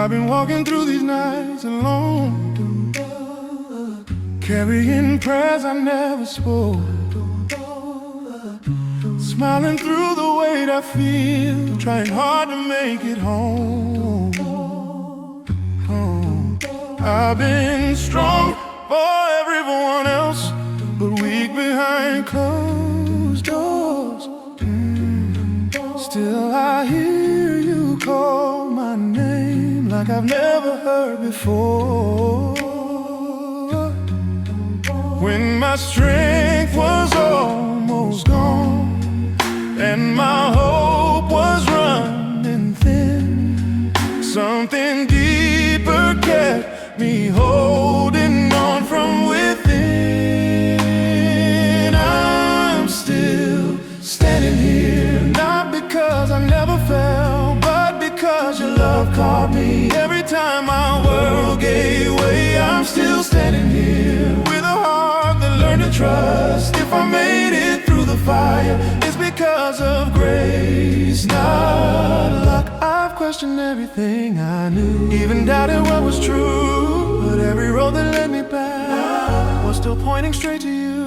I've been walking through these nights alone, carrying prayers I never spoke, smiling through the weight I feel, trying hard to make it home. I've been strong for everyone else, but weak behind closed doors. Still I hear you call my name like I've never heard before. When my strength was almost gone and my hope was running thin, something deeper kept me holding on from within. I'm still standing here, not because I never fell, but because your love caught me. Every time my world gave way, I'm still standing here with a heart that learned to trust. If I made it through the fire, it's because of grace, not luck. I've questioned everything I knew, even doubted what was true, but every road that led me back was still pointing straight to you.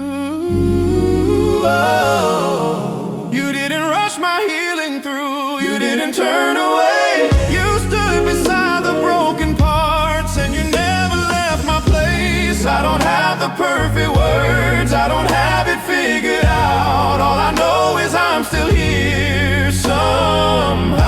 Oh, you didn't rush my healing through, you didn't turn away. You stood beside the broken parts and you never left my place. I don't have the perfect words, I don't have it figured out. All I know is I'm still here somehow.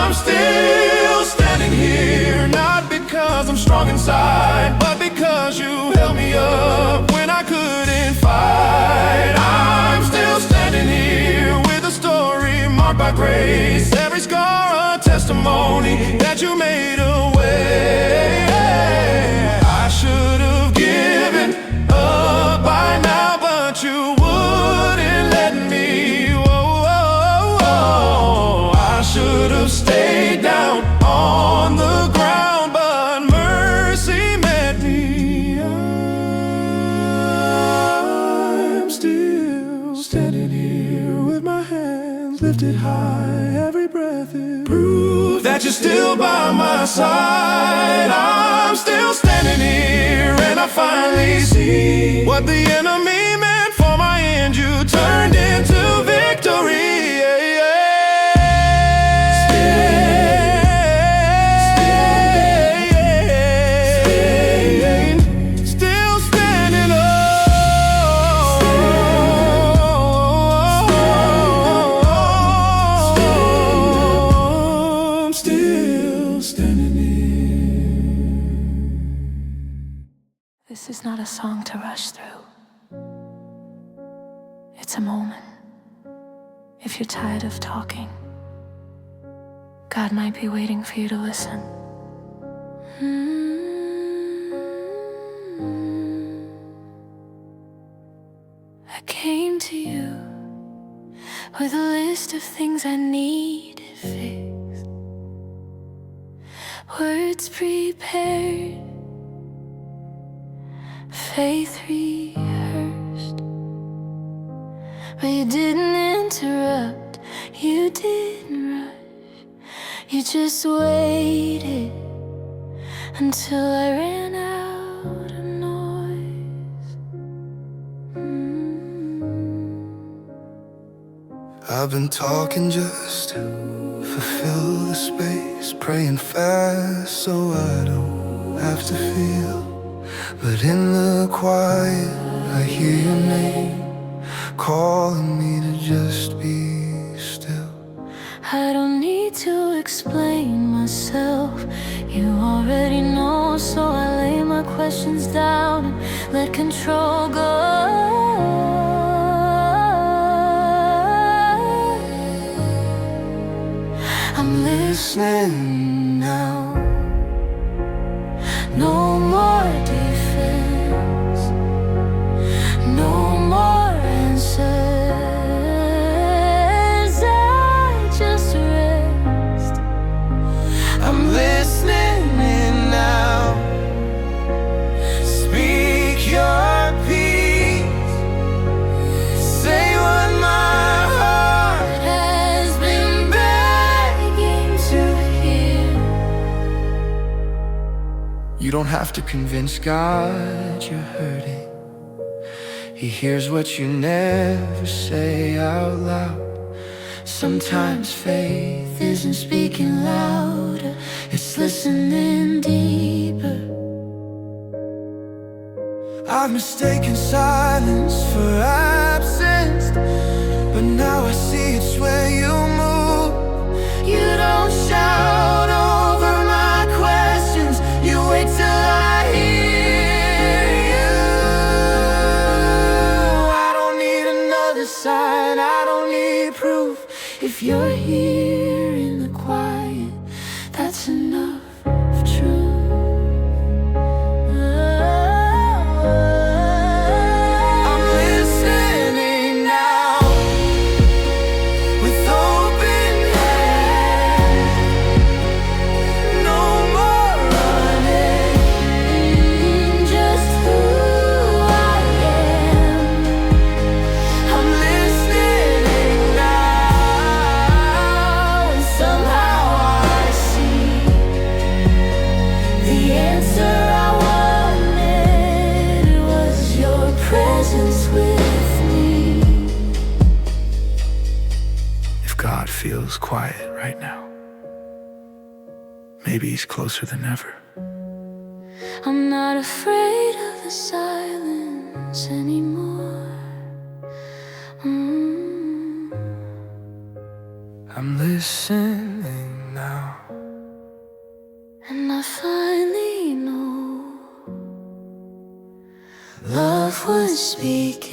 I'm still standing here, not because I'm strong inside, but because you held me up when I couldn't fight. I'm still standing here with a story marked by grace, every scar a testimony that you made a way. I should have given up by now, but you wouldn't let me. Whoa, I should have stayed down on the ground, but mercy met me. I'm still standing here with my hands lifted high. Every breath is proof that you're still by my side. I'm still standing here and I finally see what the enemy meant for my end, you turned into victory. Still standing up. I'm still standing here. This is not a song to rush through. It's a moment. If you're tired of talking, God might be waiting for you to listen. I came to you with a list of things I needed fixed, words prepared, faith rehearsed. But you didn't interrupt, you didn't rush, you just waited until I ran out of noise. I've been talking just to fulfill the space, praying fast so I don't have to feel. But in the quiet I hear your name calling me to just be still. I don't need to explain myself, you already know. So I lay my questions down and let control go. I'm listening now. No more defense, no more answers. I just rest. I'm listening in now. Speak your peace. Say what my heart Has been begging You don't have to convince God you're hurting. He hears what you never say out loud. Sometimes faith isn't speaking louder, it's listening deeper. I've mistaken silence for absence, but now I see it's where you move. You don't shout over my questions, you wait till I hear you. I don't need another sign, I don't need proof. If you're here in the quiet, that's enough truth. I'm listening now with open hands. No more running, just who I am. I'm listening now, and somehow I see the answer I wanted was your presence with me. If God feels quiet right now, maybe He's closer than ever. I'm not afraid of the silence anymore. I'm listening now, and I finally know love was speaking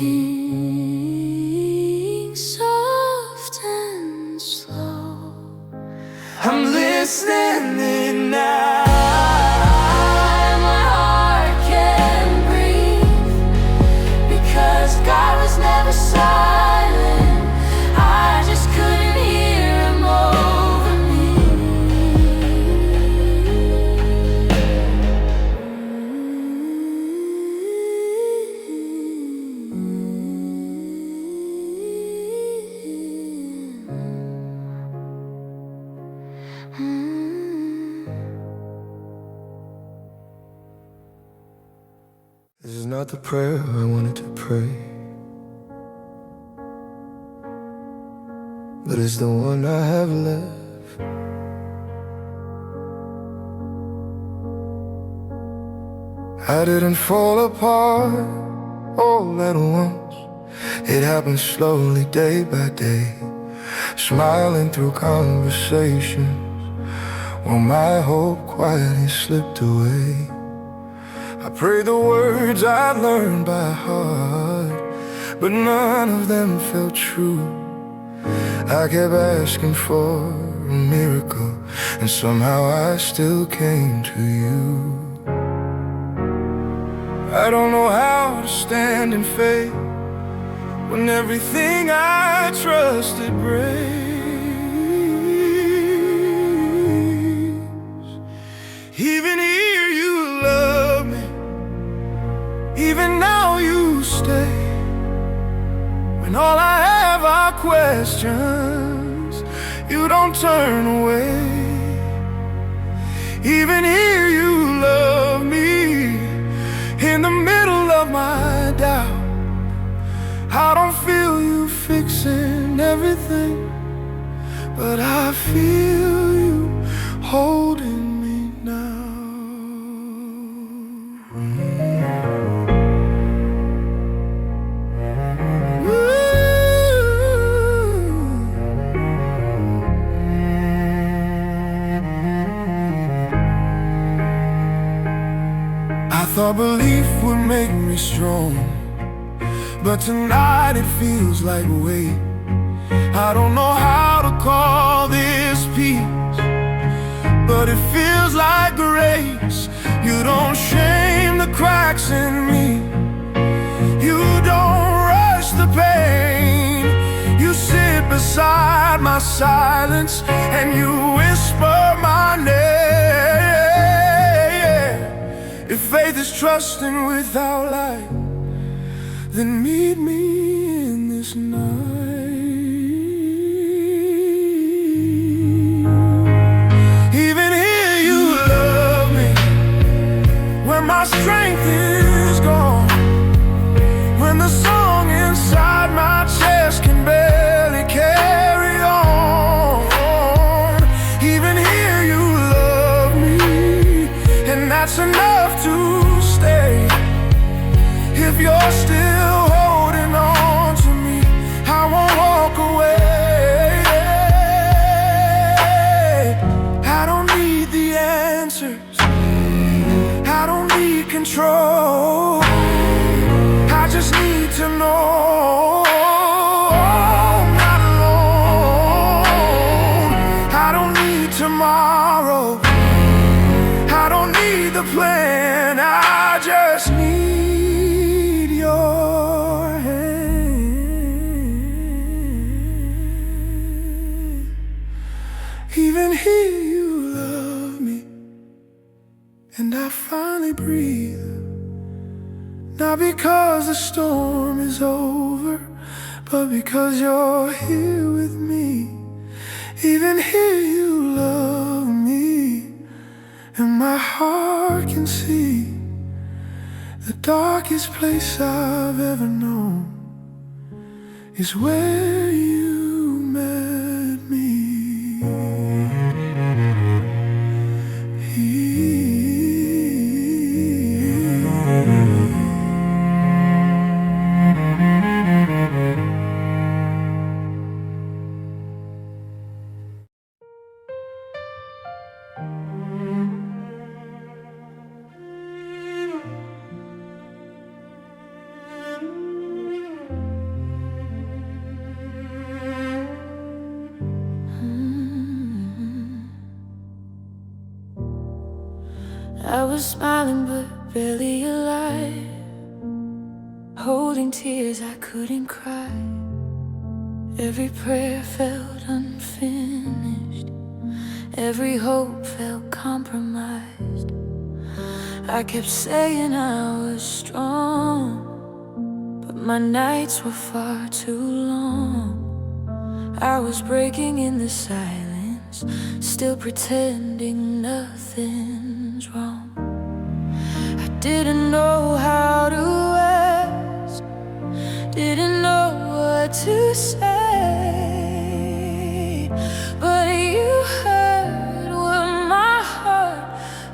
soft and slow. I'm listening now, and my heart can breathe, because God was never silent. I just couldn't hear Him over me. This is not the prayer I wanted to pray, but it's the one I have left. I didn't fall apart all at once. It happened slowly, day by day, smiling through conversations while my hope quietly slipped away. I prayed the words I'd learned by heart, but none of them felt true. I kept asking for a miracle, and somehow I still came to you. I don't know how to stand in faith when everything I trusted breaks. Even here you love me, even now you stay. When all I have are questions, you don't turn away. Even here you love me, in the middle of my doubt. I don't feel you fixing everything, but I feel you holding me now. I thought belief would make me strong, but tonight it feels like weight. I don't know how to call this peace, but it feels like grace. You don't shame the cracks in me, you don't rush the pain. You sit beside my silence and you whisper my name. If faith is trusting without light, then meet me in this night. Even here you love me, when my strength is gone, when the song inside my chest can barely carry on. Even here you love me, and that's enough to stay. If you're still holding on to me, I won't walk away. I don't need the answers, I don't need control, I just need to know I'm not alone. I don't need tomorrow, I don't need the plan, I just need your hand. Even here you love me, and I finally breathe. Not because the storm is over, but because you're here with me. Even here you love me, and my heart can see the darkest place I've ever known is where you met me. I was smiling but barely alive, holding tears I couldn't cry. Every prayer felt unfinished, every hope felt compromised. I kept saying I was strong, but my nights were far too long. I was breaking in the silence, still pretending nothing's wrong. I didn't know how to ask, didn't know what to say, but you heard what my heart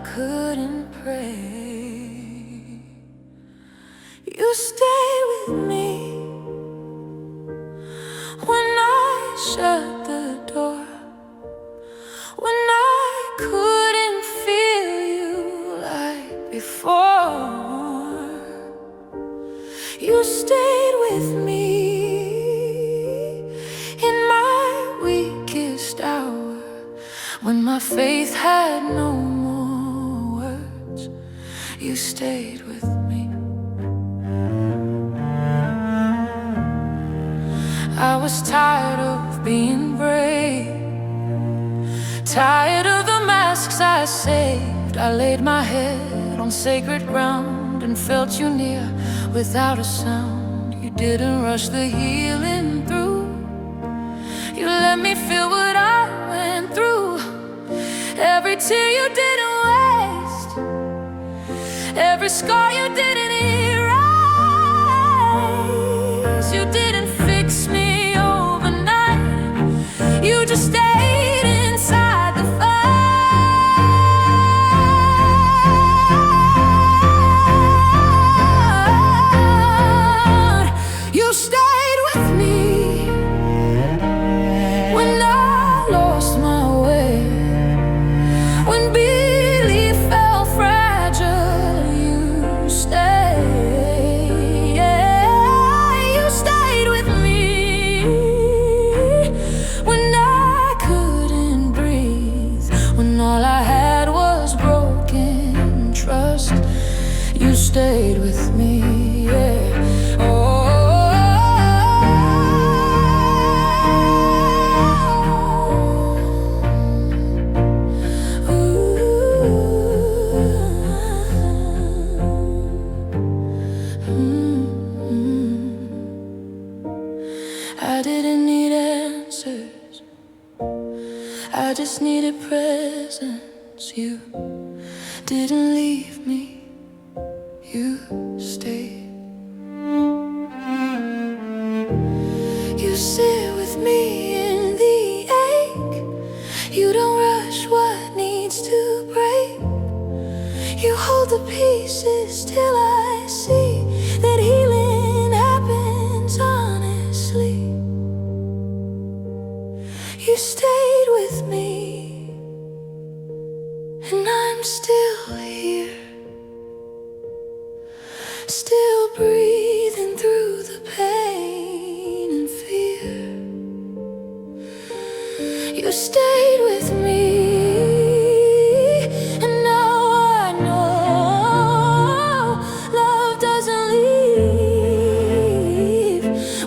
couldn't pray. You stayed with me when I shut the door, when I couldn't feel you like before. You stayed with me in my weakest hour, when my faith had no more words. You stayed with me. I was tired of being brave, tired of the masks I saved. I laid my head on sacred ground and felt you near without a sound. You didn't rush the healing through, you let me feel what I went through. Every tear you didn't waste, every scar you didn't erase. You didn't fix me overnight, you just stayed inside the fire. You stayed with me when I lost my way, when belief felt fragile. You stayed, yeah, you stayed with me when I couldn't breathe, when all I had was broken trust. You stayed with me, yeah. Oh, I didn't need answers, I just needed presence. You didn't leave me, pieces till I see that healing happens honestly. You stayed with me, and I'm still here, still breathing through the pain and fear. You stayed with me, and now I know love doesn't leave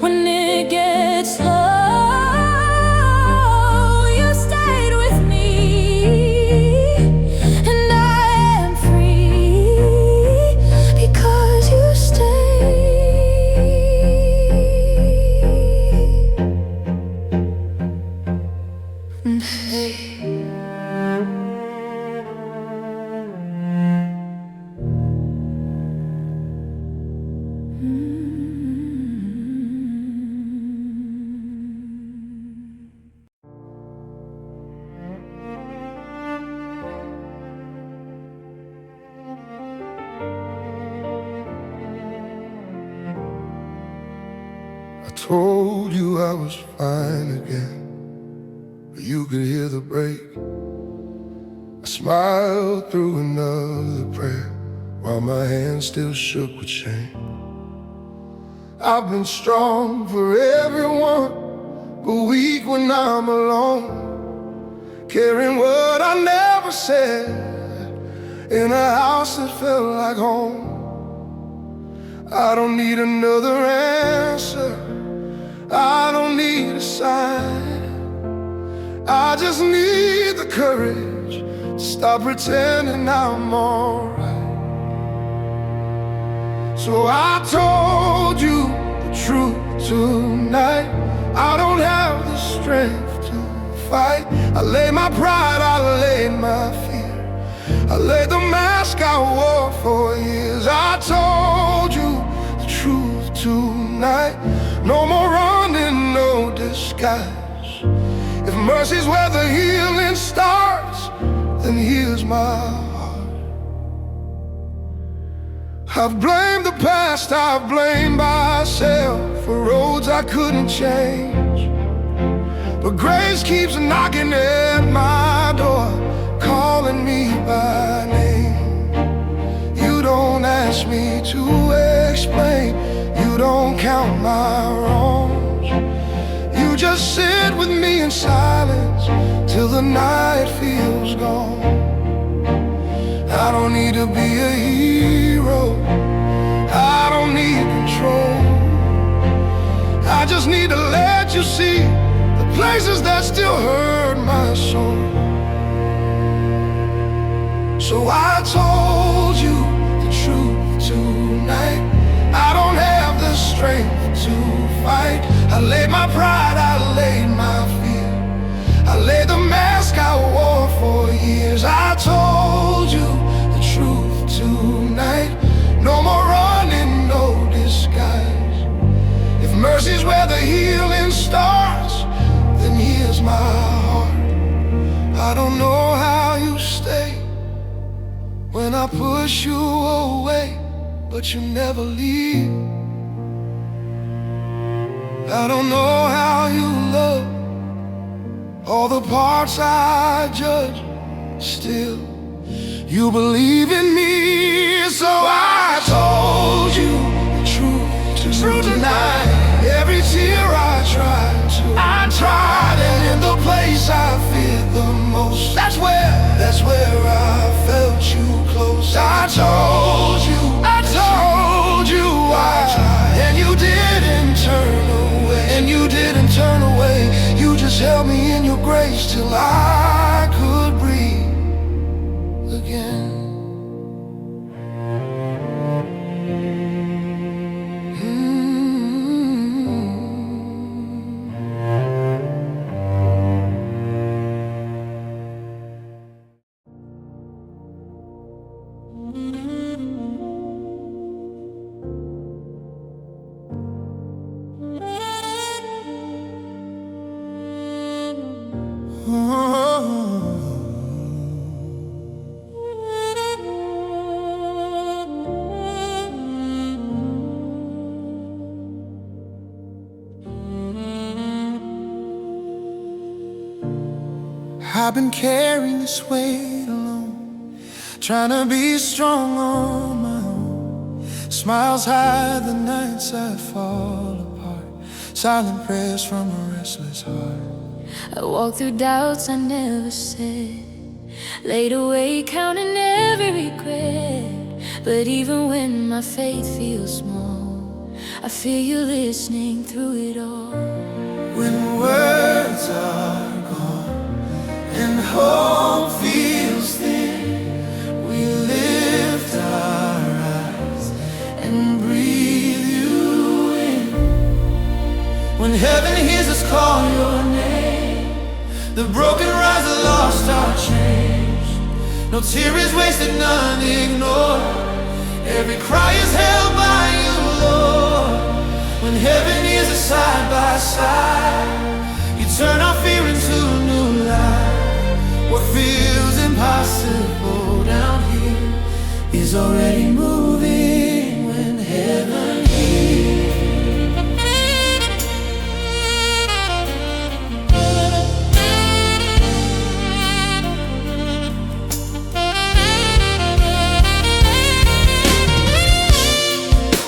when it gets low. You stayed with me, and I am free because you stayed. Hey. I told you I was fine again, but you could hear the break. I smiled through another prayer while my hands still shook with shame. I've been strong for everyone, but weak when I'm alone, carrying what I never said in a house that felt like home. I don't need another answer, I don't need a sign. I just need the courage to stop pretending I'm alright. So I told you the truth tonight. I don't have the strength to fight. I laid my pride, I laid my fear, I laid the mask I wore for years. I told you the truth tonight. No more running, no disguise. If mercy's where the healing starts, then here's my heart. I've blamed the past, I've blamed myself for roads I couldn't change, but grace keeps knocking at my door, calling me by name. You don't ask me to explain, you don't count my wrongs. You just sit with me in silence till the night feels gone. I don't need to be a hero, I don't need control. I just need to let you see the places that still hurt my soul. So I told you the truth tonight. I don't have the strength to fight. I laid my pride, I laid my fear, I laid the mask I wore for years. I told you the truth tonight. No more running, no disguise. If mercy's where the healing starts, then here's my heart. I don't know how you stay when I push you away, but you never leave. I don't know how you love all the parts I judge. Still, you believe in me, so I told you the truth tonight. Every tear I tried, and in the place I feared the most, that's where I felt you close. I told you I tried, and you didn't turn away, You just held me in your grace till I could breathe again. I've been carrying this weight alone, trying to be strong on my own. Smiles hide the nights I fall apart, silent prayers from a restless heart. I walked through doubts I never said, laid awake counting every regret. But even when my faith feels small, I feel you listening through it all. When words are gone and hope feels thin, we lift our eyes and breathe you in. When heaven hears us call your name, the broken rise, the lost are changed. No tear is wasted, none ignored. Every cry is held by you, Lord. When heaven is a side by side, you turn our fear into new life. What feels impossible down here is already moving when heaven hears.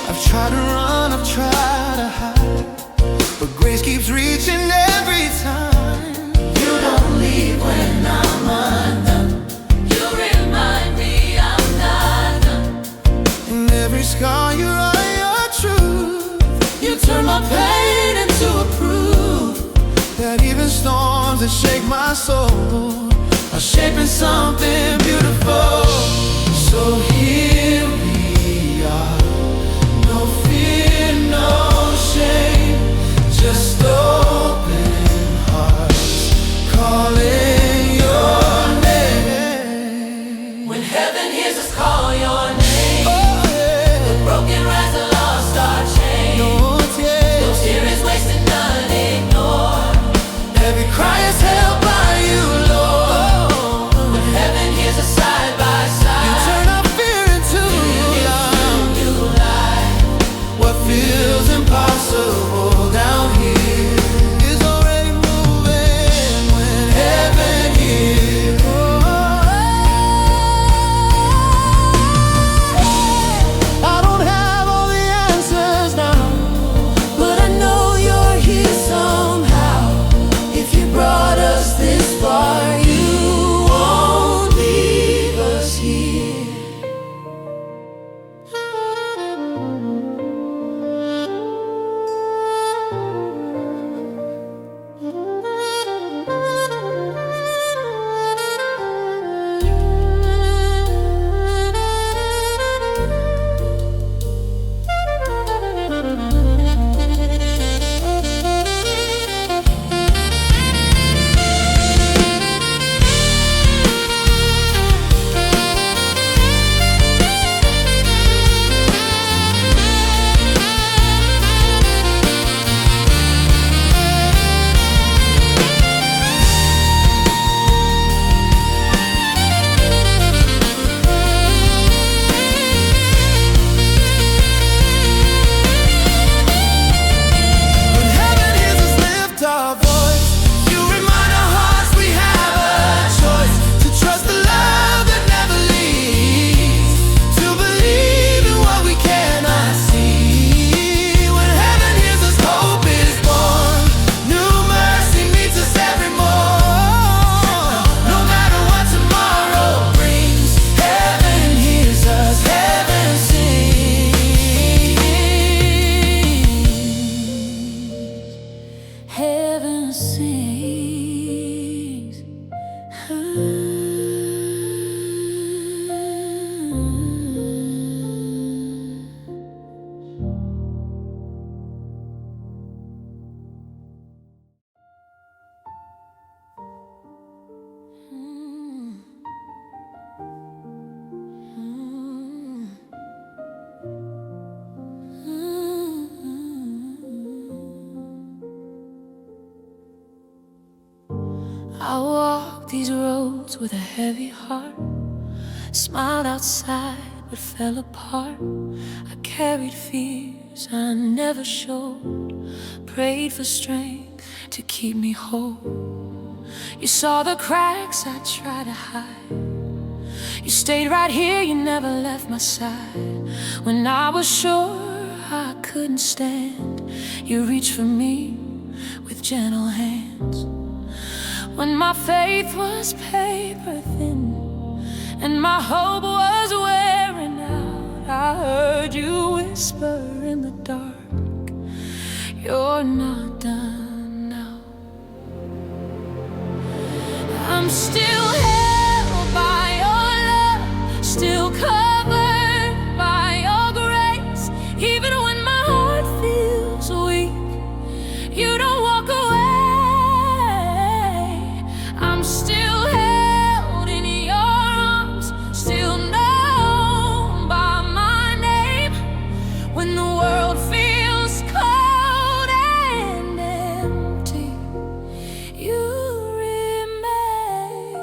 I've tried to run, I've tried to hide, but grace keeps reaching every time. You don't leave when I'm undone. You remind me I'm not done. In every scar you write your truth. You turn my pain into a proof That even storms that shake my soul are shaping something beautiful. So here we are, no fear, no shame, just open hearts calling your name. When heaven hears us call your name, Oh yeah, the broken rise, the lost are changed. no tears, No tear is wasted, none ignored. every cry is held by you, Lord. When heaven hears us side by You side, turn our fear into love. new life. What feels impossible down here is already moving when heaven hears. I don't have all the answers now, But I know you're here somehow. If you brought us this far, you won't leave us here. when heaven hears us lift our voice, you remind our hearts we have a choice to trust the love that never leaves, to believe in what we cannot see. When heaven hears us, hope is born. New mercy meets us every morn. No matter what tomorrow brings, heaven hears us, heaven sings. Heaven sings. I walked these roads with a heavy heart, smiled outside but fell apart. I carried fears I never showed, prayed for strength to keep me whole. You saw the cracks I tried to hide. You stayed right here, you never left my side. When I was sure I couldn't stand, you reached for me with gentle hands. When my faith was paper thin and my hope was wearing out, I heard you whisper in the dark, you're not done now. I'm still held by your love, still covered by your grace. Even when my heart feels weak, you don't walk away. I'm still held in your arms, still known by my name. When the world feels cold and empty, you remain.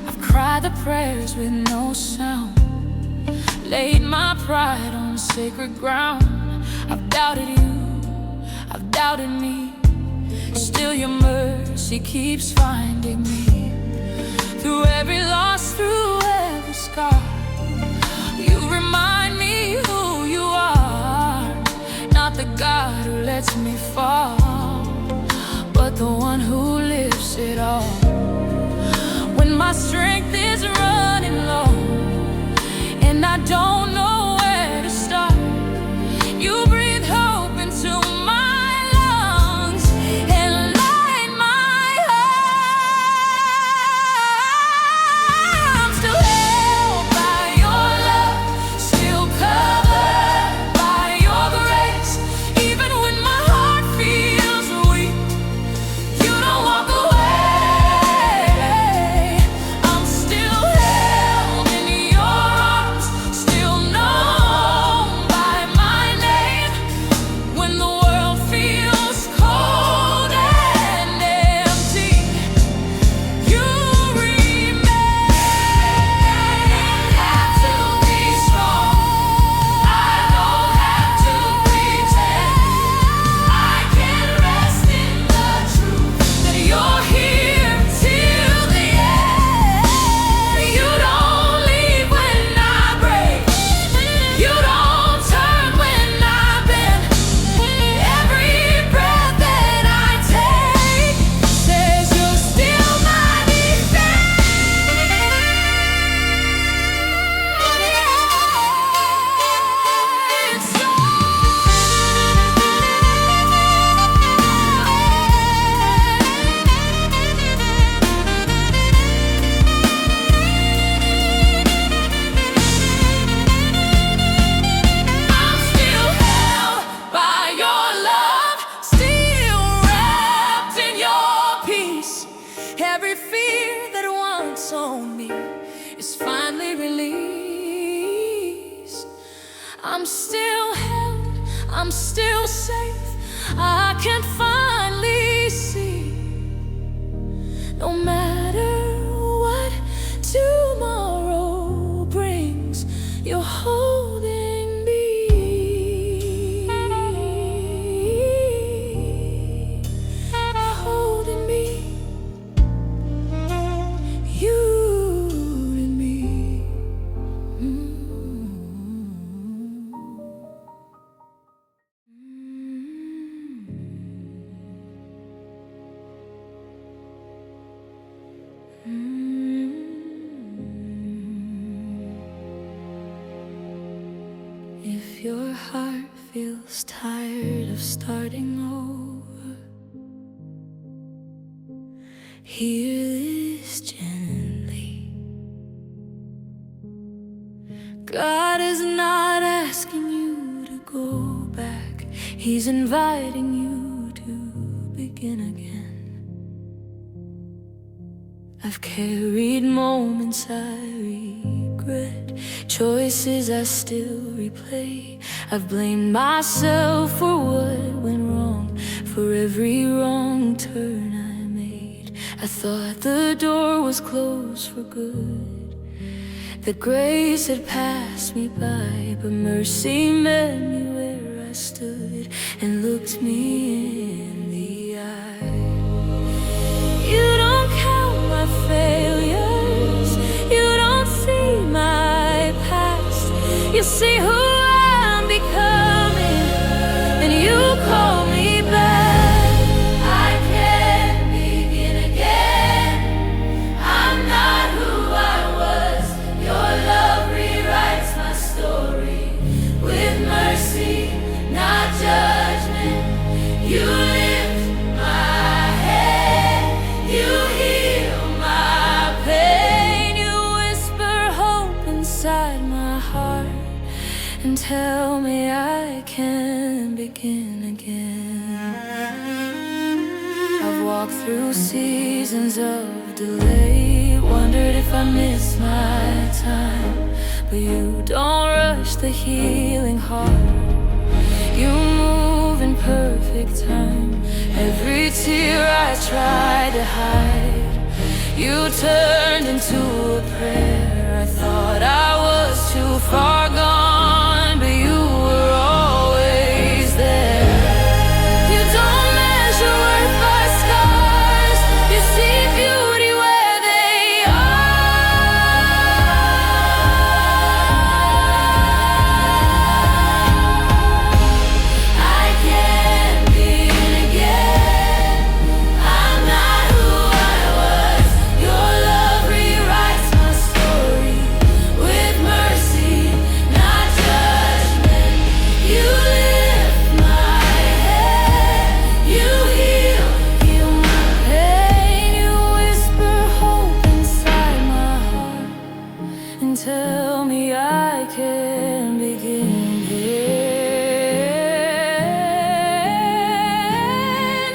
I've cried the prayers with no sound, laid my pride on sacred ground. I've doubted you, I've doubted me. Still your mercy keeps finding me. Through every loss, through every scar, you remind me who you are. Not the God who lets me fall, but the one who lifts it all. When my strength is running low and I don't know where to start, you breathe hope into my lungs and light my heart. I'm still held by your love, still covered by your grace. Even when my heart feels weak, you don't walk away. I'm still held in your arms, still known by my name. When the world feels cold and empty, you remain. Have to be strong, I don't have to pretend. I can rest in the truth that you're here till the end. You don't leave when I break, you don't turn when I bend. Every breath that I take says you're still my I'm still held by your love, still wrapped in your peace. Every fear that once owned me is finally released. I'm still held, I'm still safe. I can finally see, no matter what tomorrow brings, you're holding me. You're holding me. You and me. If your heart feels tired of starting over, hear this gently. God is not asking you to go back, He's inviting you to begin again. I've carried moments I regret, choices I still replay. I've blamed myself for what went wrong, for every wrong turn I made. I thought the door was closed for good, that grace had passed me by, but mercy met me where I stood and looked me in the eye. You don't count my failures, you don't see my past. You see who I'm becoming, and you call me back. I can begin again. I'm not who I was. Your love rewrites my story with mercy, not judgment. You lift my head, you heal my pain. You whisper hope inside my heart and tell me I can begin again. I've walked through seasons of delay, wondered if I missed my time, but you don't rush the healing heart. You move in perfect time. Every tear I tried to hide, you turned into a prayer. I thought I was too far gone, but you were always there. You don't measure worth by scars, you see beauty where they are. I can begin again. I'm not who I was. Your love rewrites my story with mercy, not judgment. You lift my head, you heal my pain. You whisper hope inside my heart and tell me I can begin again.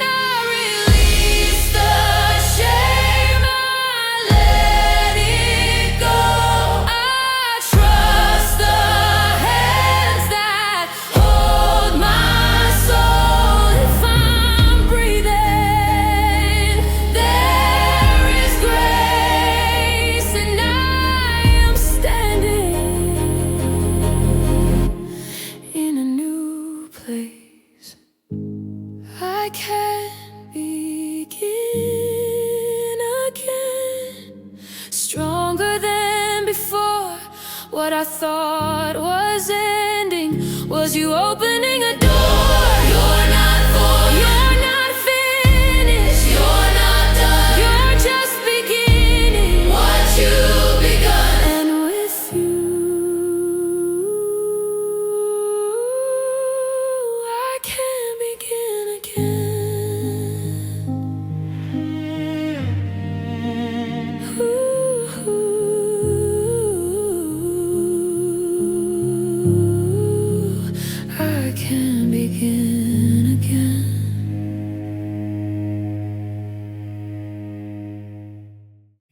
I release the shame, I let it go. I trust the hands that hold my soul. If I'm breathing, there is grace, and I am standing in a new place. I can begin again, stronger than before. What I thought was ending was you opening a door. You're not for, you're not finished, you're not done, you're just beginning what you've begun. And with you, I can begin again. I can begin again.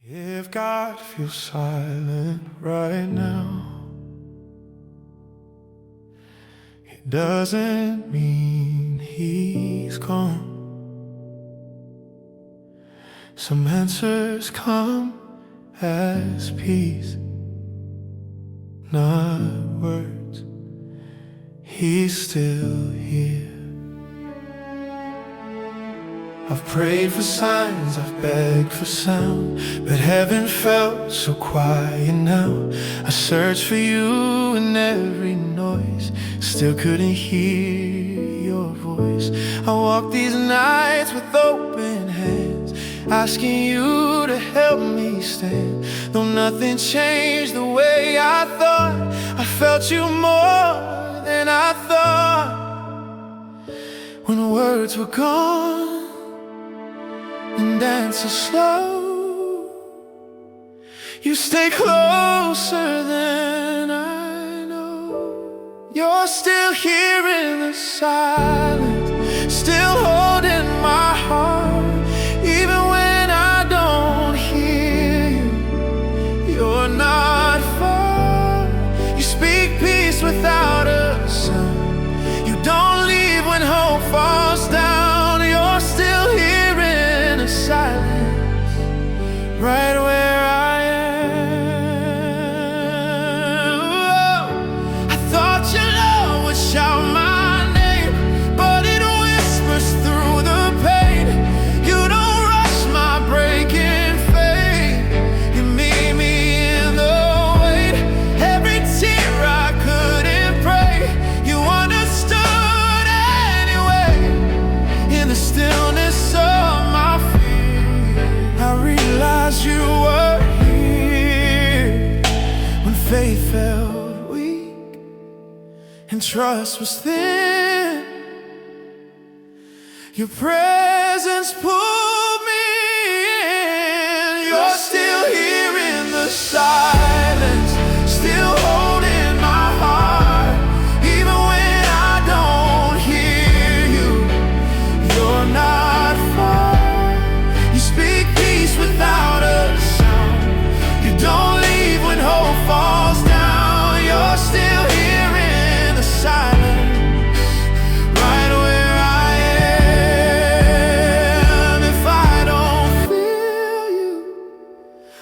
If God feels silent right now, it doesn't mean He's gone. Some answers come as peace, not words. He's still here. I've prayed for signs, I've begged for sound, but heaven felt so quiet now. I searched for you in every noise, still couldn't hear your voice. I walk these nights with open hands, asking you to help me stand. Though nothing changed the way I thought, I felt you more than I thought. When words were gone and answers slow, you stay closer than I know. You're still here in the silence, still holding my heart. Even when I don't hear you, you're not far. You speak peace without a sound. You don't leave when hope falls down. You're still here in the silence, right where I am. and trust was thin. Your presence pulled me in. You're still here in the silence, still holding my heart. Even when I don't hear you, you're not far. You speak peace without a sound. You don't leave when hope falls down. You're still here in the silence, right where I am. If I don't feel you,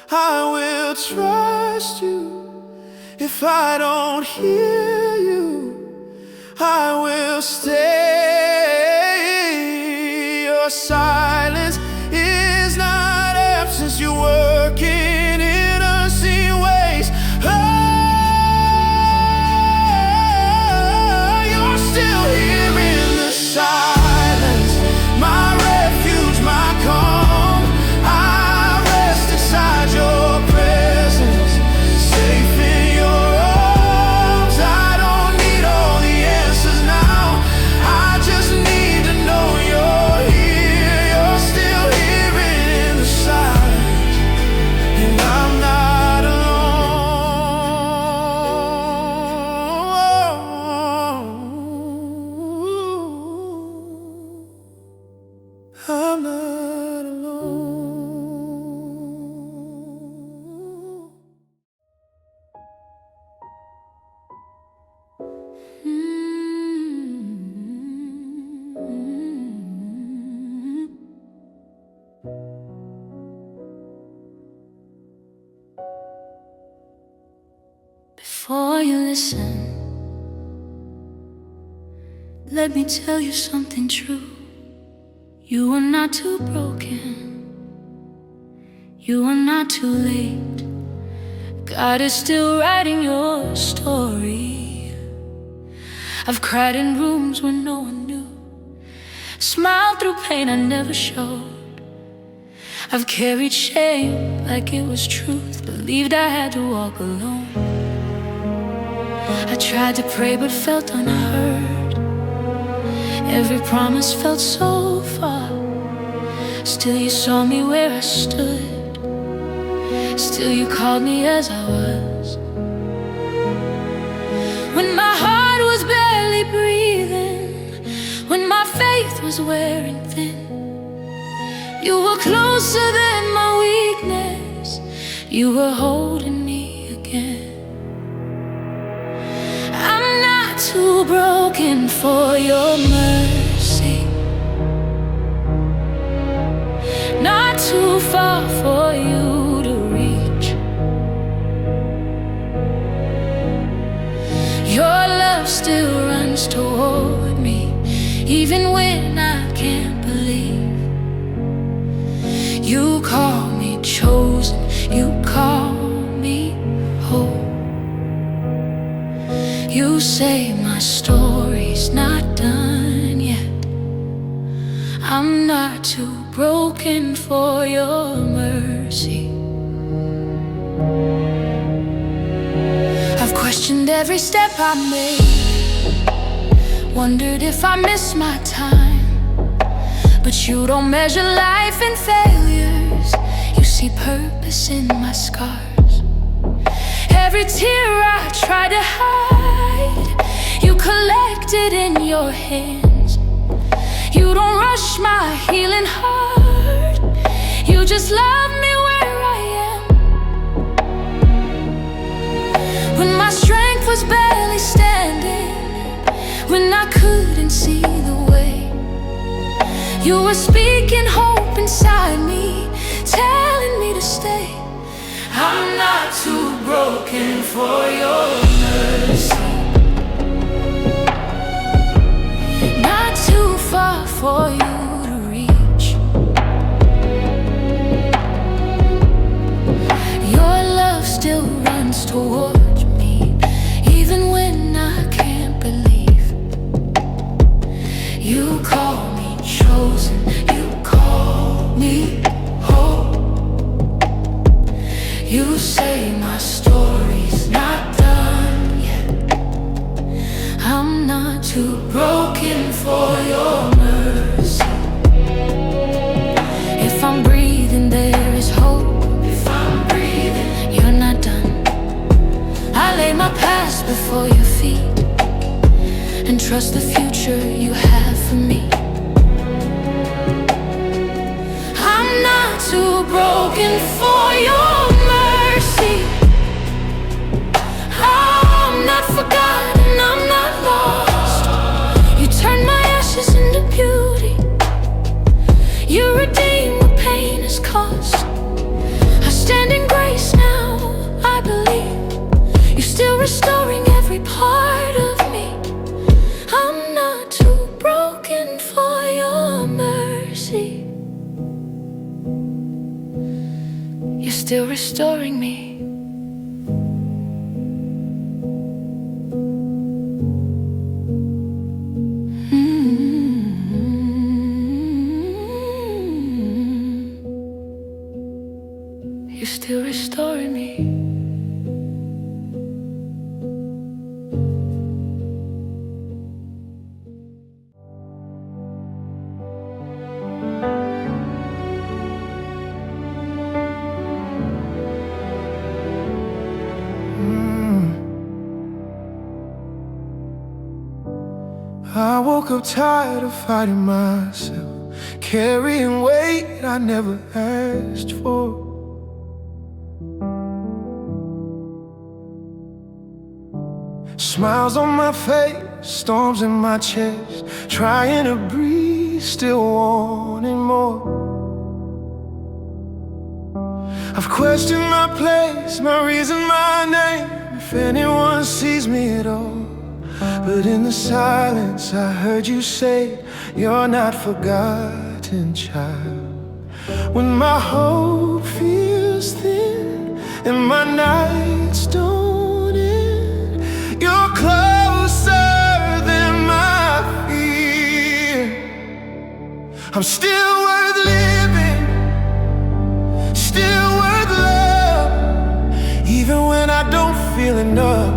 I will trust you. If I don't hear you, I will stay. Your silence is not absence. You're working in unseen ways. Oh, you're still here in the silence, my refuge, my calm. I rest inside your presence, safe in your arms. I don't need all the answers now. I just need to know you're here. You're still here in the silence, and I'm not alone. I'm not alone. Before you listen, let me tell you something true. You are not too broken, you are not too late. God is still writing your story. I've cried in rooms where no one knew, smiled through pain I never showed. I've carried shame like it was truth, believed I had to walk alone. I tried to pray but felt unheard. Every promise felt so far. Still you saw me where I stood. Still you called me as I was. When my heart was barely breathing, when my faith was wearing thin, you were closer than my weakness. You were holding me again. Too broken for your mercy, not too far for you to reach. Your love still runs toward me, even when I can't believe. You call me chosen, you call me whole. You say my story's not done yet. I'm not too broken for your mercy. I've questioned every step I made, wondered if I missed my time. But you don't measure life in failures, you see purpose in my scars. Every tear I tried to hide, you collect it in your hands. You don't rush my healing heart, you just love me where I am. When my strength was barely standing, when I couldn't see the way, you were speaking hope inside me, telling me to stay. I'm not too broken for your mercy, not too far for you to reach. Your love still runs towards me, even when I can't believe. You call me chosen, you call me whole. You say my story's not done yet. I'm not too broken for your mercy. If I'm breathing, there is hope. If I'm breathing, you're not done. I lay my past before your feet and trust the future you have for me. I'm not too broken for your mercy. I'm not forgotten, I'm not lost. You turn my ashes into beauty. You redeem what pain has cost. I stand in grace now, I believe. You're still restoring every part of me. I'm not too broken for your mercy. You're still restoring me. You're still restoring me. I woke up tired of fighting myself, carrying weight I never asked for. Smiles on my face, storms in my chest, trying to breathe, still wanting more. I've questioned my place, my reason, my name, if anyone sees me at all. But in the silence I heard you say, you're not forgotten, child. When my hope feels thin and my nights don't end, you're closer than my fear. I'm still worth living, still worth love, even when I don't feel enough.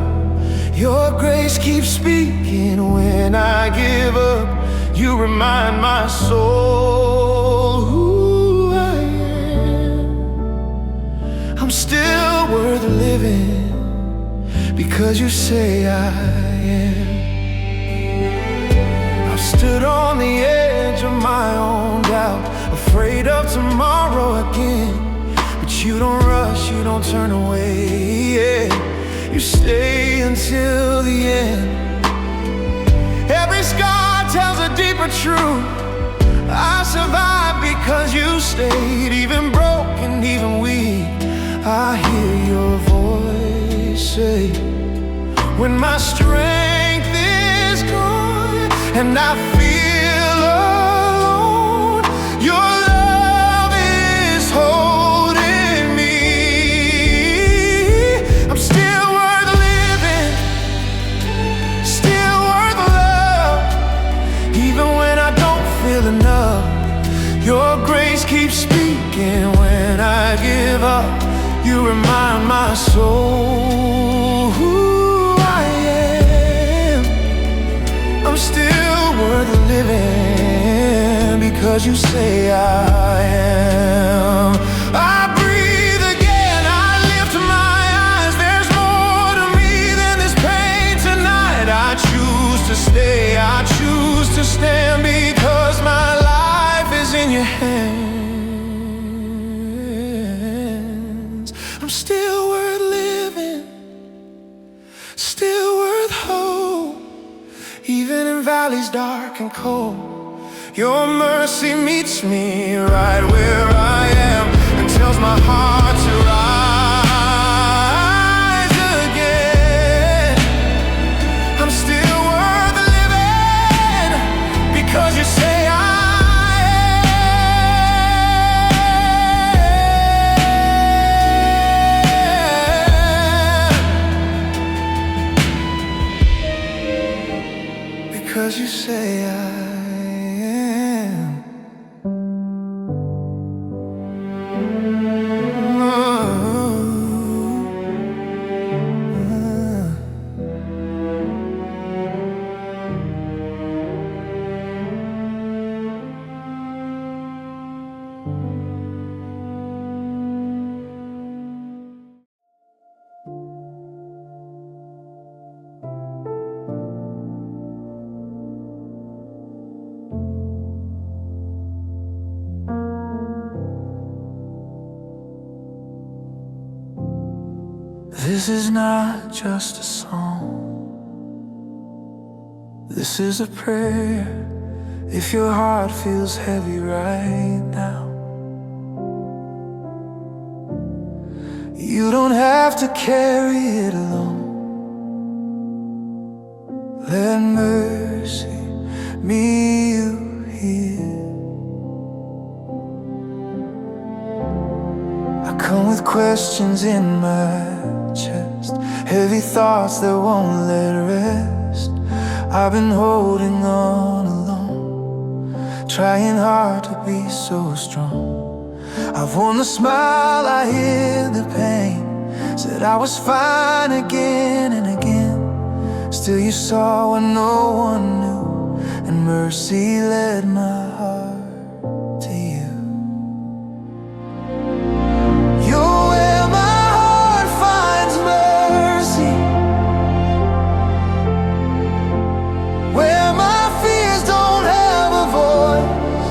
Your grace keeps speaking when I give up. You remind my soul who I am. I'm still worth living because you say I am. I've stood on the edge of my own doubt, afraid of tomorrow again. But you don't rush, you don't turn away, yeah. You stay until the end. Every scar tells a deeper truth. I survived because you stayed. Even broken, even weak, I hear your voice say, when my strength is gone and I feel alone, your love is holding me. I'm still worth living, still worth love, even when I don't feel enough. Your grace keeps speaking when I give up. You remind my soul who I am. I'm still worth living because you say I am. I breathe again, I lift my eyes. There's more to me than this pain tonight. I choose to stay, I choose to stand, because my life is in your hands. I'm still worth living, still worth hope, even in valleys dark and cold. Your mercy meets me right where I am and tells my heart to rise again. I'm still worth living because you say I am. Because you say I am. This is not just a song, this is a prayer. If your heart feels heavy right now, you don't have to carry it alone. Let mercy meet you here. I come with questions in my chest, heavy thoughts that won't let rest. I've been holding on alone, trying hard to be so strong. I've worn the smile, I hid the pain, said I was fine again and again. Still you saw what no one knew, and mercy led my heart to you. You're where my heart finds mercy, where my fears don't have a voice.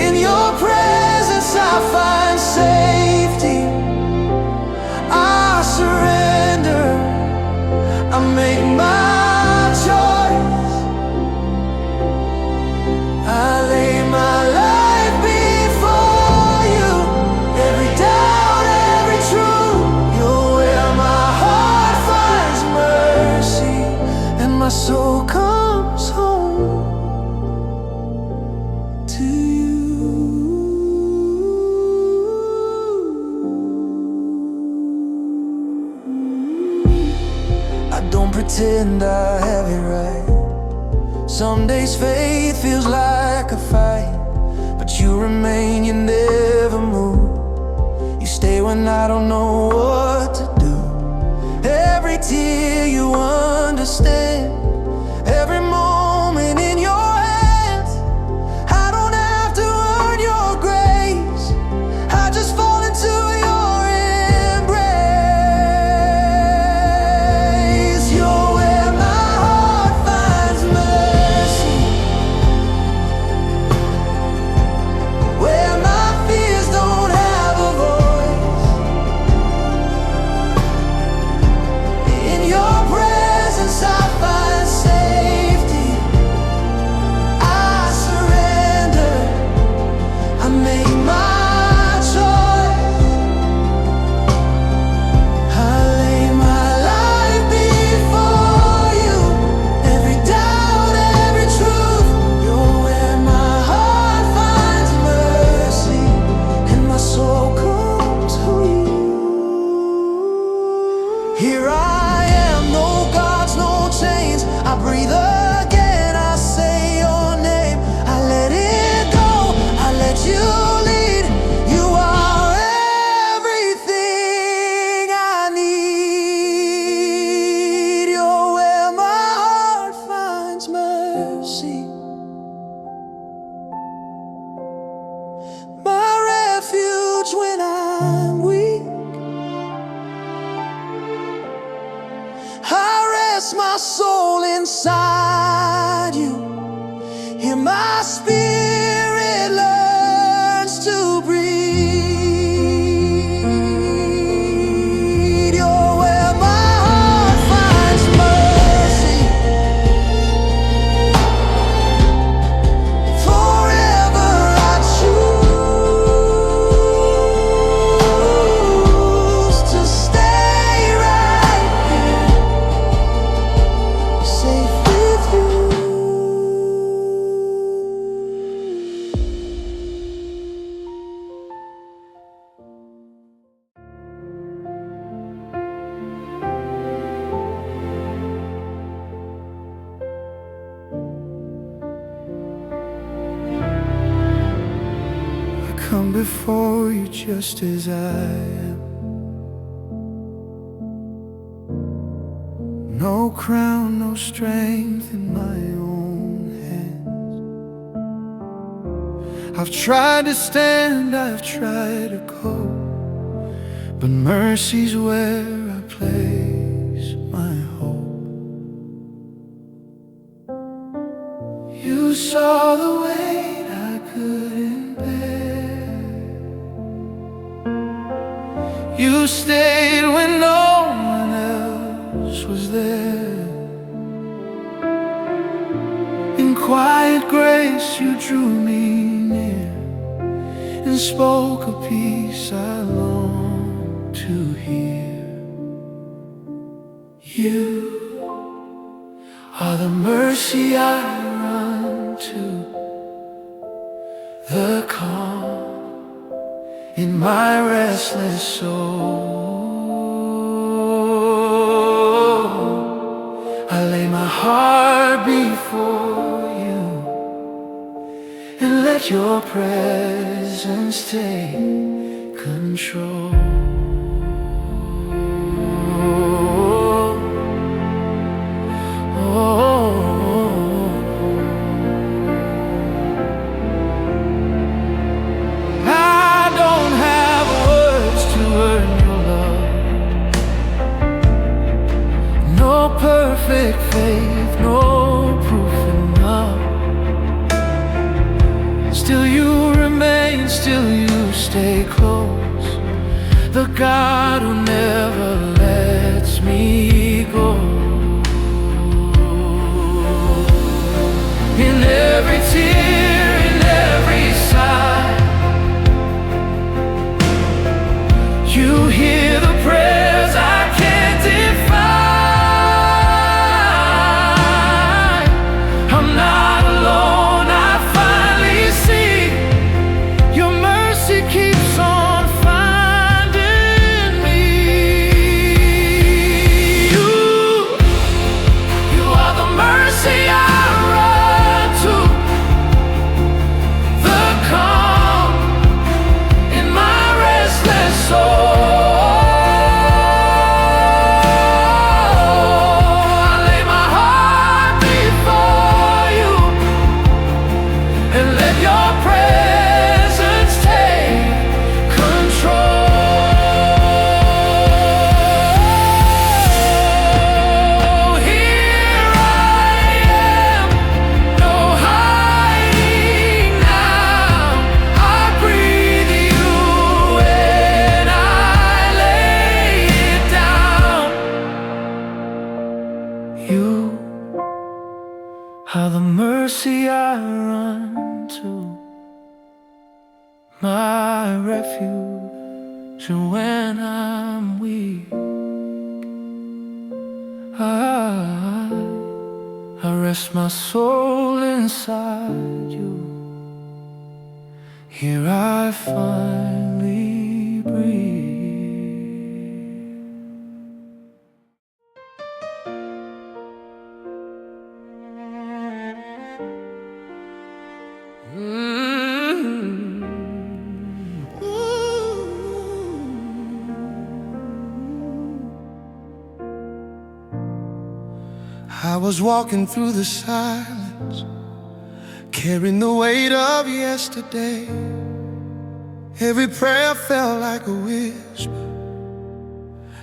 In your presence I find safety. I surrender, I make my choice. I lay my life before you, every doubt, every truth. You're where my heart finds mercy, and my soul comes home to you. I don't pretend I have it right. Some days faith feels like a fight, but you remain, you never move. You stay when I don't know what to do. Every tear you understand, every moment in your hands. I don't have to earn your grace, I just fall into your embrace. You're where my heart finds mercy, where my fears don't have a voice. In your presence I find safety. I surrender, I make my choice. I lay my life before you, every doubt, every truth. You're where my heart finds mercy, and my soul comes to you. Here I am, no gods, no chains. I breathe again, I say your name. I let it go, I let you lead. You are everything I need. You're where my heart finds mercy, my refuge when I'm weak. I rest my soul inside you. Here my spirit learns to breathe. You're where my heart finds mercy, forever I choose to stay right here, safe with you. I come before you just as I am. No crown, no strength in my own hands. I've tried to stand, I've tried to go, but mercy's where I place my hope. You saw the weight I couldn't bear, You stayed when no one else was there. In quiet grace you drew me near and spoke a peace I long to hear. You are the mercy I run to, the calm in my restless soul. I lay my heart before you and let your presence take control. Perfect faith, no proof enough. Still you remain, still you stay close, the God who never lets me go. In every tear, in every sigh, you hear the prayers I can't define. You are the mercy I run to, my refuge when I'm weak. I rest my soul inside you. Here I finally breathe. I was walking through the silence, carrying the weight of yesterday. Every prayer felt like a whisper,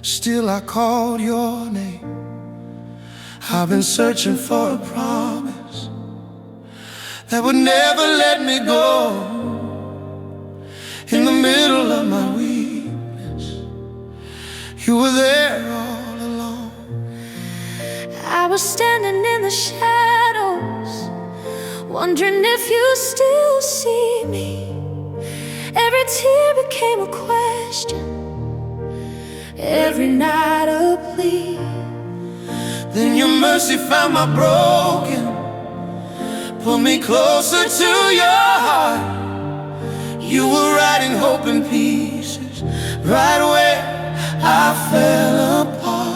still I called your name. I've been searching for a promise that would never let me go. In the middle of my weakness, you were there all along. I was standing in the shadows, wondering if you still see me. Every tear became a question, every night a plea. Then your mercy found my broken, pull me closer to your heart. You were writing hope in pieces, right where I fell apart.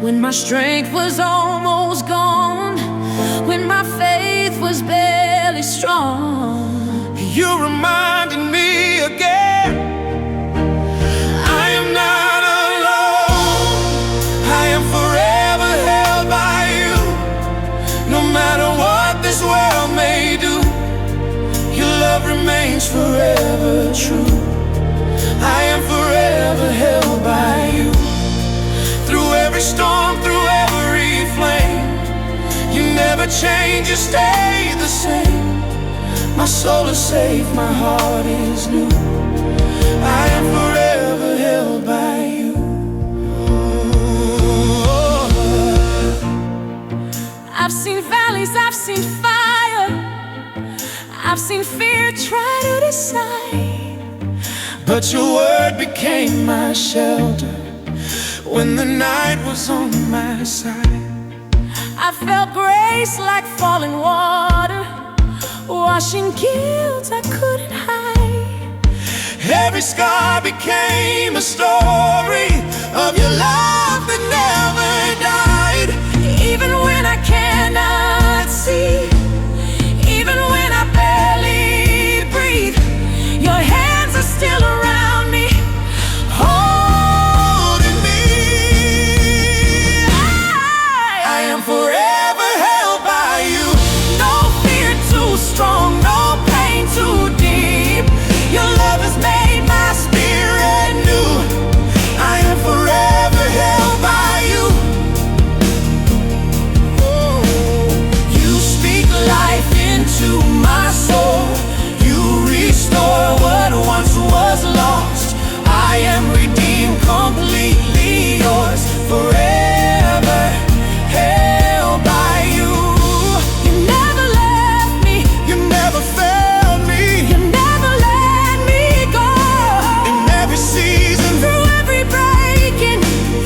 When my strength was almost gone, when my faith was barely strong, you reminded me again, I am not alone. I am forever held by you. No matter what this world may do, your love remains forever true. I am forever held by you. Through every storm, through every flame, you never change, you stay the same. My soul is safe, my heart is new. I am forever seen fire, I've seen fear try to decide. But your word became my shelter when the night was on my side. I felt grace like falling water, washing guilt I couldn't hide. Every scar became a story of your love that never died. Even when I cannot see, even when I barely breathe, your hands are still around me, holding me. I am forever held by you. no fear too strong, no pain too deep. Your love has made my spirit new. I am forever held by you. You speak life into my soul. You restore what once was lost. I am redeemed, completely yours, forever held by you. You never left me, You never failed me. you never let me go. In every season, Through every breaking,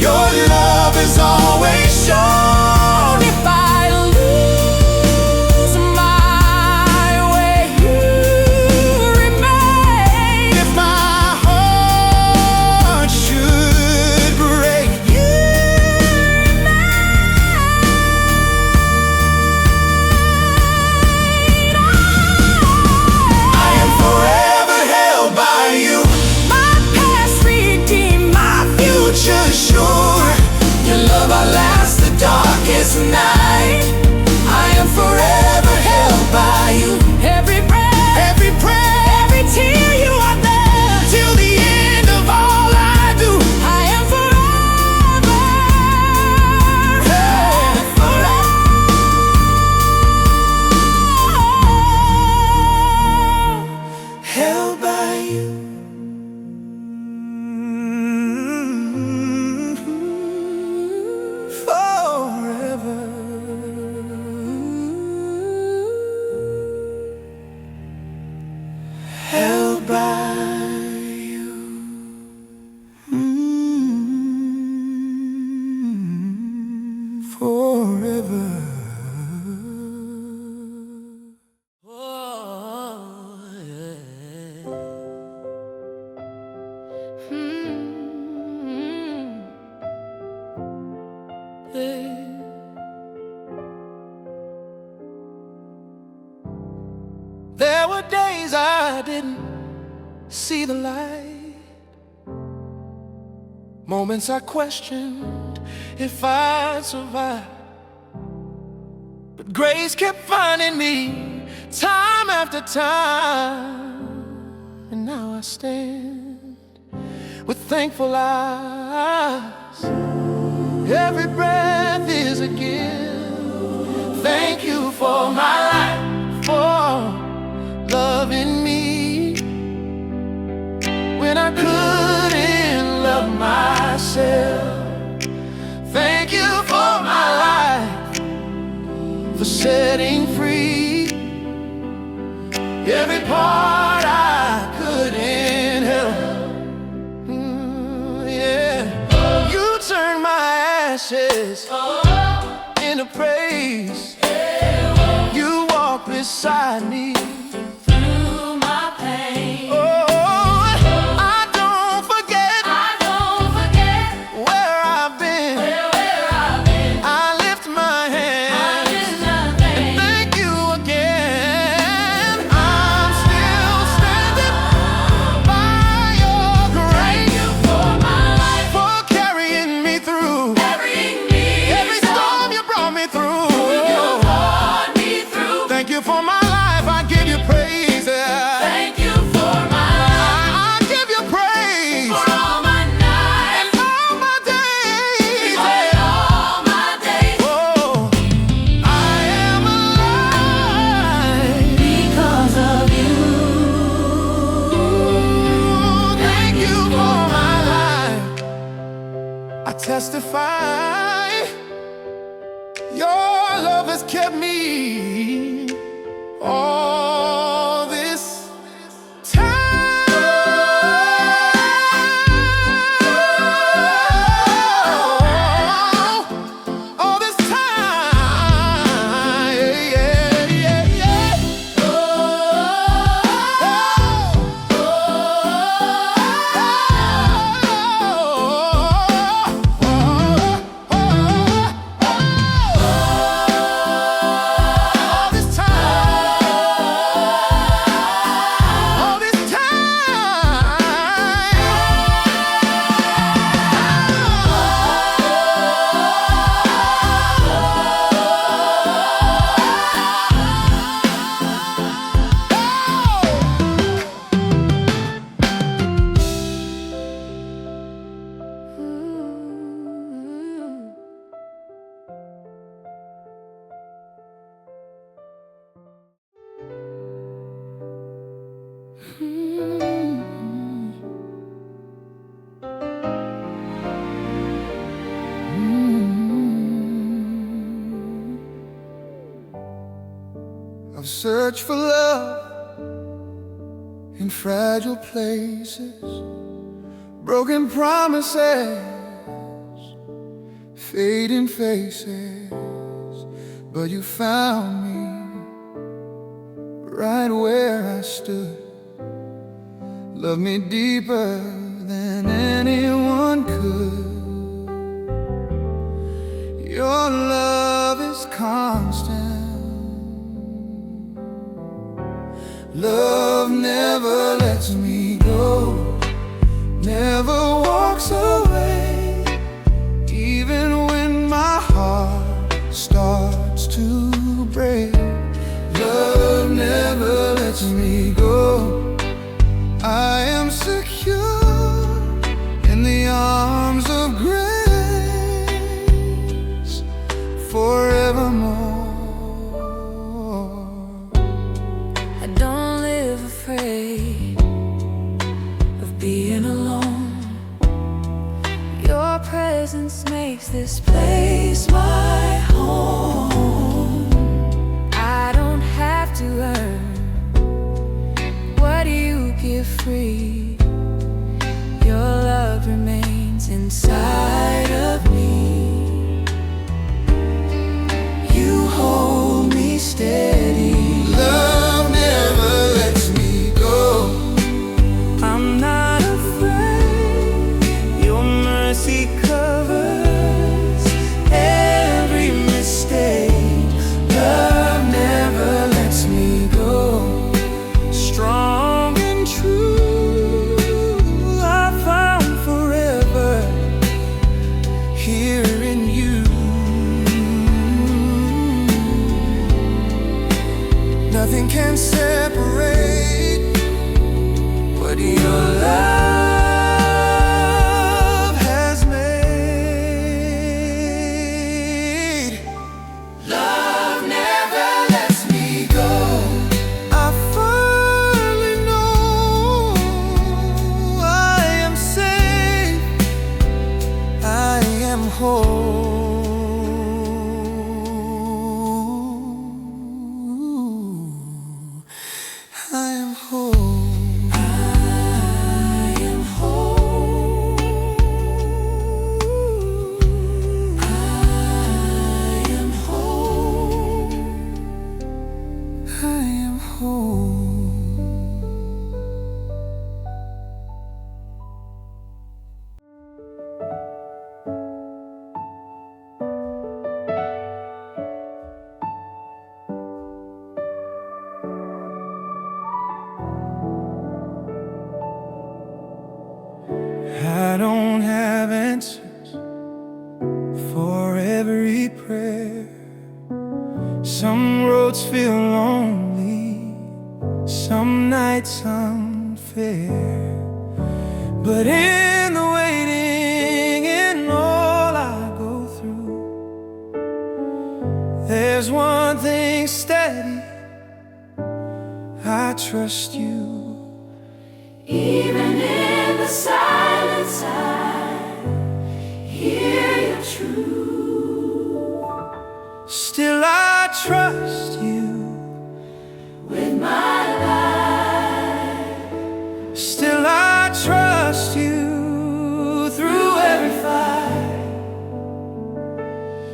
your love is always shown. if I lose my way, you remain. If my heart should break, You I am forever held by you. my past redeemed, my Future sure. Your love outlasts the darkest night. I am forever held by you. every breath, Every prayer, every tear, you are there. till the end of all I do. I am forever, Held by you. Forever held by you. Forever. There were days I didn't see the light, moments I questioned if I'd survive. But grace kept finding me time after time, and now I stand with thankful eyes. Every breath is a gift. Thank you for my life, for loving me when I couldn't love myself. Thank you for my life, for setting free every part I couldn't help. Yeah, you turned my ashes into praise. You walk beside me through my pain. I don't forget where I've been. I lift my hands and thank you again. I'm still standing by your grace, for carrying me through every storm you brought me through. Thank you for my life, I give you praise. Thank you for my life, I give you praise for all my nights, and all my days. for all my days. Oh, I am alive Because of you. Thank you for my life. I testify your love has kept me all this time. All this time. Yeah, yeah, yeah. I've searched for love in fragile places, broken promises, fading faces, but you found me right where I stood. Love me deeper than anyone could. Your love is constant. Love never lets me go, never walks away, even when my heart starts to break. Love never lets me go. I am secure in the arms of grace forevermore. I don't live afraid of being alone. Your presence makes this place my home. I don't have to earn what you give free. Your love remains inside of me. You hold me steady. Love never lets me go. I'm not afraid. Your mercy covers every mistake. Love never lets me go. Strong and true, I found forever here in you. Nothing can separate what your love has made. Love never lets me go. I finally know I am safe, I am whole. I am whole. I am whole. I am whole. I am whole. I don't have answers for every prayer. Some roads feel lonely, some nights unfair. But in the waiting, in all I go through, there's one thing steady, I trust you. Even in the silence, I hear your truth. Still I Still I trust you through every fight.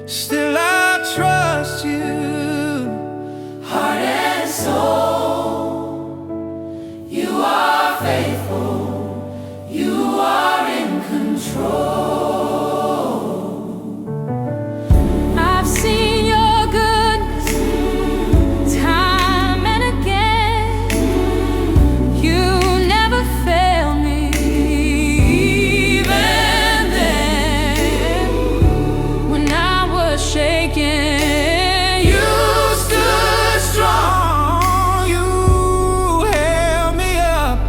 Still I trust you, heart and soul. You are faithful, you are in control. I've seen your goodness time and again. You never fail me, even then. When I was shaken, You stood strong, you held me up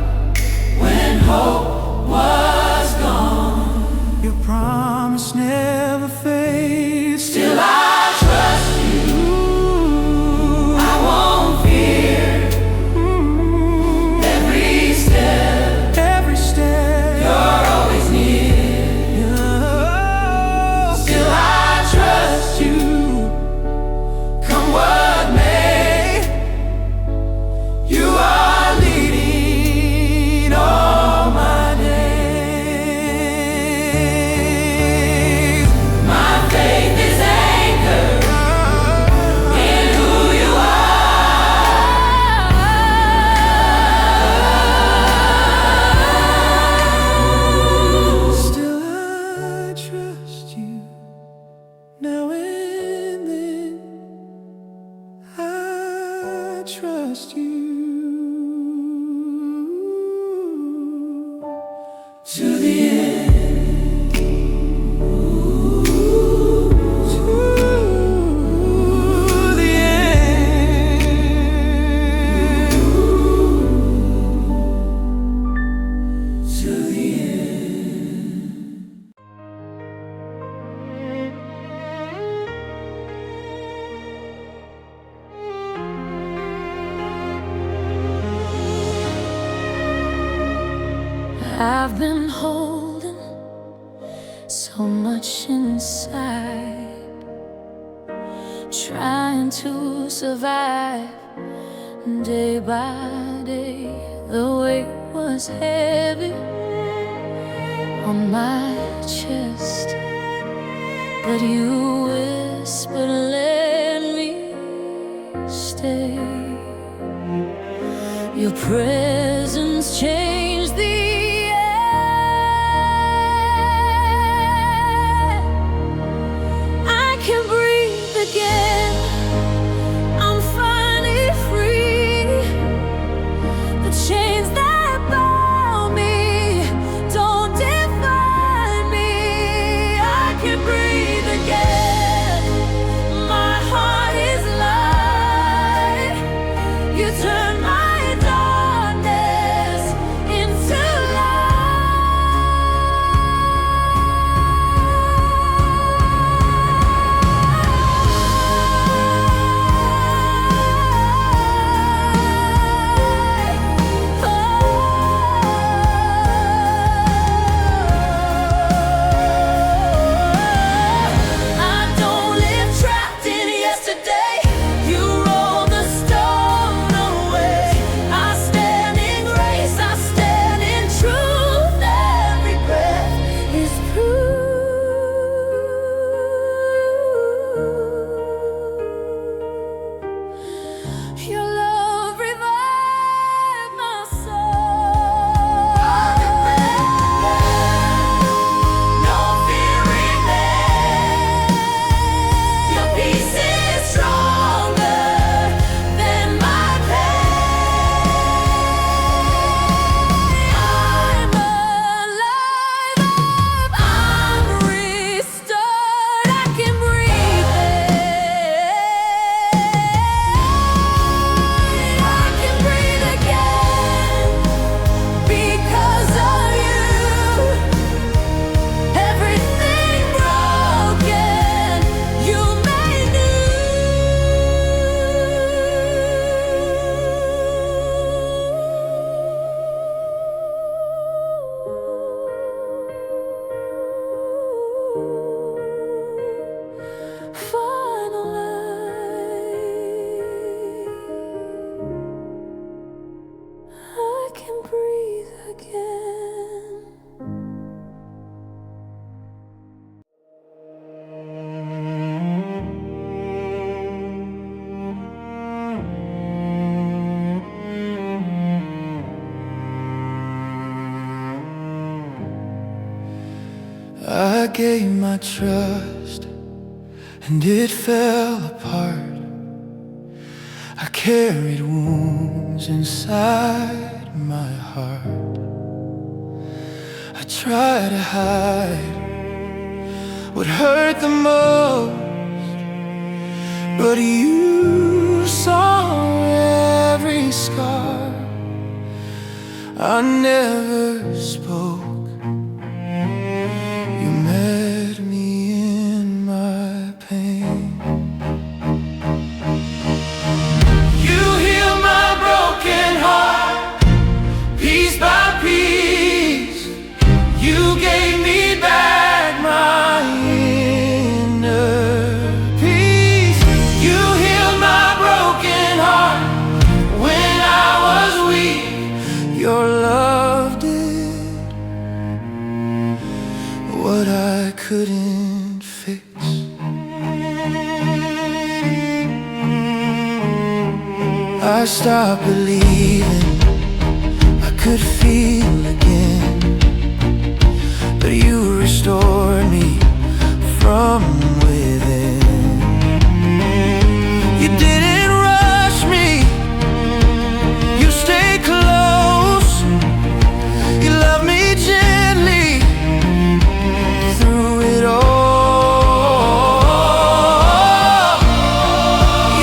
when hope was gone. Your promise never fades. Still I trust you, I won't fear. Every step, you're always near. Still I trust you, come what may. You are leading all my days. My faith is anchored in who you are. Still I trust you, now and then. I trust you to the end. To the end. To the end. I've been holding so much inside, trying to survive day by day. The weight was heavy on my chest, but you whispered, let me stay. Your presence changed the air. I can breathe again, I'm finally free. The chains that bound me don't define me. I can breathe again, my heart is light. You turn my darkness I gave my trust and it fell apart. I carried wounds inside my heart. I tried to hide what hurt the most, but you saw every scar. I never spoke. You met me in my pain. You healed my broken heart, piece by piece. You gave me back my inner peace. You healed my broken heart when I was weak. Your love did what I couldn't fix. I stopped believing I could feel again, but you restored me from within. You didn't rush me, you stayed close. You loved me gently through it all.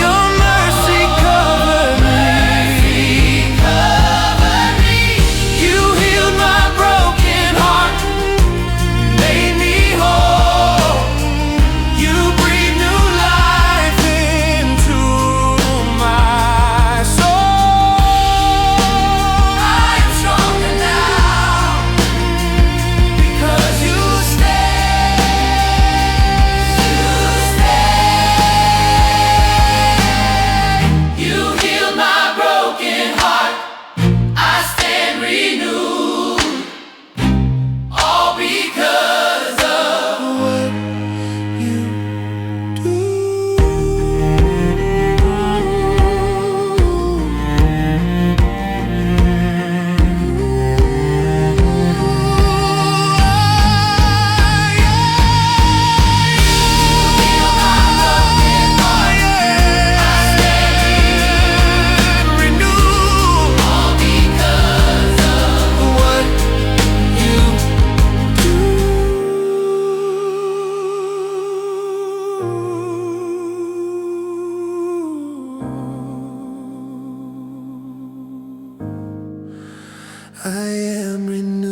Your mercy covered me. You healed my broken heart, made me whole. You breathed new life into my soul. I am stronger now because you stayed. You healed my broken heart. I stand renewed, all because of what you I am renewed.